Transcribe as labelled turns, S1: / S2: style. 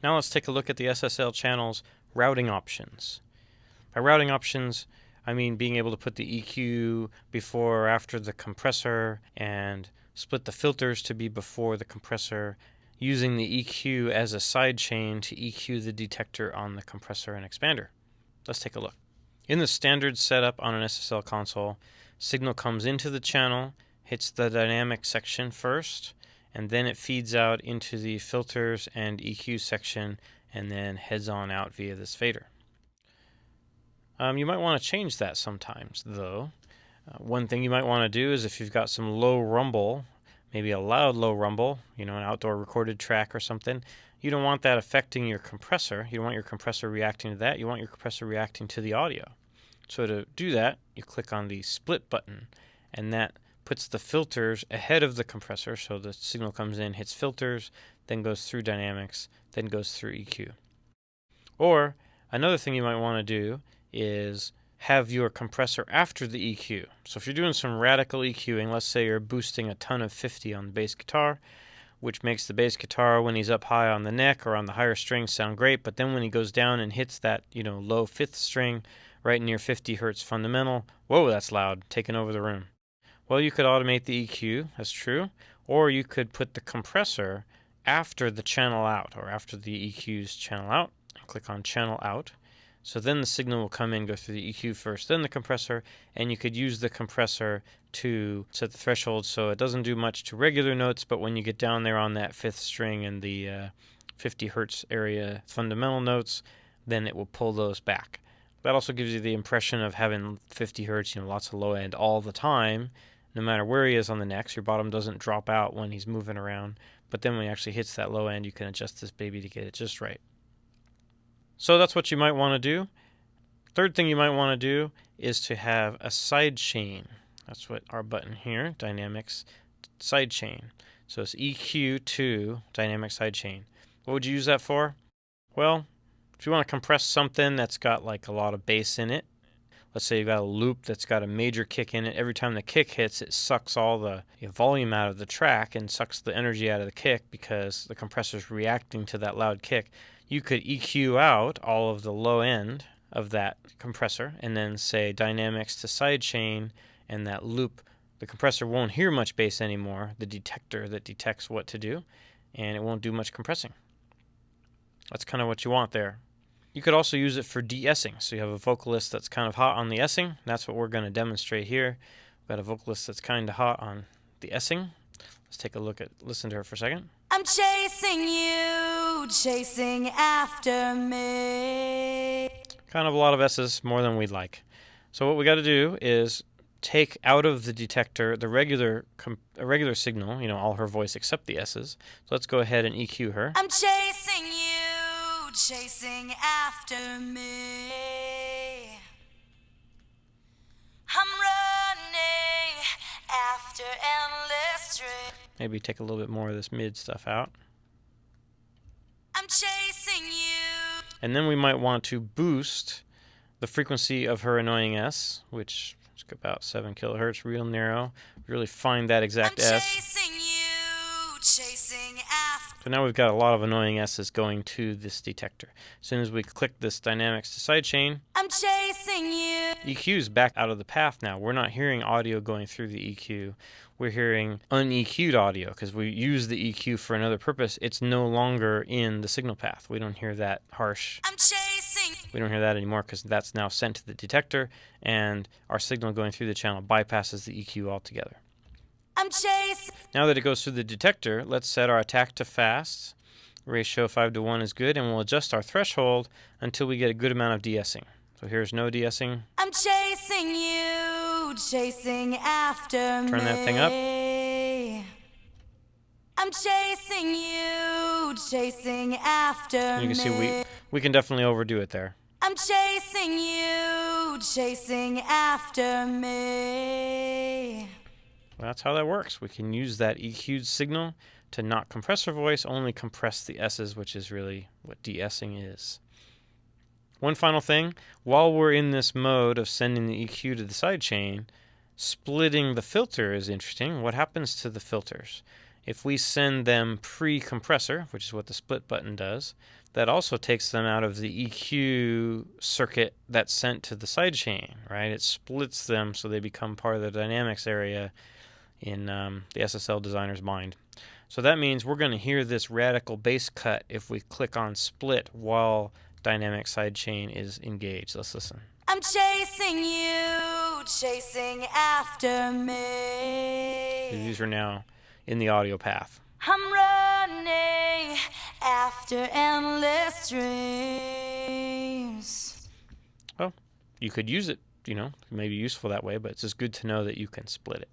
S1: Now let's take a look at the SSL channel's routing options. By routing options, I mean being able to put the EQ before or after the compressor and split the filters to be before the compressor, using the EQ as a sidechain to EQ the detector on the compressor and expander. Let's take a look. In the standard setup on an SSL console, signal comes into the channel, hits the dynamic section first, and then it feeds out into the filters and EQ section and then heads on out via this fader. You might want to change that sometimes, though. One thing you might want to do is if you've got some low rumble, maybe a loud low rumble, an outdoor recorded track or something, you don't want that affecting your compressor. You don't want your compressor reacting to that. You want your compressor reacting to the audio. So to do that, you click on the split button, and that puts the filters ahead of the compressor, so the signal comes in, hits filters, then goes through dynamics, then goes through EQ. Or another thing you might want to do is have your compressor after the EQ. So if you're doing some radical EQing, let's say you're boosting a ton of 50 on the bass guitar, which makes the bass guitar when he's up high on the neck or on the higher strings sound great, but then when he goes down and hits that low fifth string right near 50 hertz fundamental, whoa, that's loud, taking over the room. Well, you could automate the EQ, that's true, or you could put the compressor after the channel out, or after the EQ's channel out, and click on channel out. So then the signal will come in, go through the EQ first, then the compressor, and you could use the compressor to set the threshold so it doesn't do much to regular notes, but when you get down there on that fifth string and the 50 hertz area fundamental notes, then it will pull those back. That also gives you the impression of having 50 hertz, lots of low end all the time, no matter where he is on the neck. Your bottom doesn't drop out when he's moving around, but then when he actually hits that low end, you can adjust this baby to get it just right. So that's what you might want to do. Third thing you might want to do is to have a side chain. That's what our button here, dynamics side chain. So it's EQ to dynamic side chain. What would you use that for? Well, if you want to compress something that's got like a lot of bass in it, let's say you've got a loop that's got a major kick in it. Every time the kick hits, it sucks all the volume out of the track and sucks the energy out of the kick because the compressor's reacting to that loud kick. You could EQ out all of the low end of that compressor and then say dynamics to sidechain, and that loop, the compressor won't hear much bass anymore, the detector that detects what to do, and it won't do much compressing. That's kind of what you want there. You could also use it for de-essing. So you have a vocalist that's kind of hot on the essing. That's what we're going to demonstrate here. We've got a vocalist that's kind of hot on the essing. Let's take a listen to her for a second.
S2: I'm chasing you, chasing after me.
S1: Kind of a lot of S's, more than we'd like. So what we got to do is take out of the detector the regular signal, all her voice except the S's. So let's go ahead and EQ her.
S2: I'm chasing you, chasing after me. I'm running after endless dreams.
S1: Maybe take a little bit more of this mid stuff out.
S2: I'm chasing you.
S1: And then we might want to boost the frequency of her annoying S, which is about 7 kilohertz, real narrow. Really find that exact S.
S2: I'm chasing you, chasing after.
S1: So now we've got a lot of annoying S's going to this detector. As soon as we click this dynamics to sidechain,
S2: I'm chasing you.
S1: EQ is back out of the path now. We're not hearing audio going through the EQ. We're hearing un-EQ'd audio because we use the EQ for another purpose. It's no longer in the signal path. We don't hear that harsh.
S2: I'm chasing.
S1: We don't hear that anymore because that's now sent to the detector, and our signal going through the channel bypasses the EQ altogether.
S2: I'm chasing.
S1: Now that it goes through the detector, let's set our attack to fast. Ratio 5:1 is good, and we'll adjust our threshold until we get a good amount of de-essing. So here's no de-essing.
S2: I'm chasing you, chasing after me.
S1: Turn that thing up.
S2: I'm chasing you, chasing after me.
S1: You can see we can definitely overdo it there.
S2: I'm chasing you, chasing after me.
S1: Well, that's how that works. We can use that EQ'd signal to not compress our voice, only compress the S's, which is really what de-essing is. One final thing, while we're in this mode of sending the EQ to the sidechain, splitting the filter is interesting. What happens to the filters? If we send them pre-compressor, which is what the split button does, that also takes them out of the EQ circuit that's sent to the sidechain, right? It splits them so they become part of the dynamics area in the SSL designer's mind. So that means we're going to hear this radical bass cut if we click on split while dynamic sidechain is engaged. Let's listen.
S2: I'm chasing you, chasing after me.
S1: These are now in the audio path.
S2: I'm running after endless dreams.
S1: Well, you could use it, it may be useful that way, but it's just good to know that you can split it.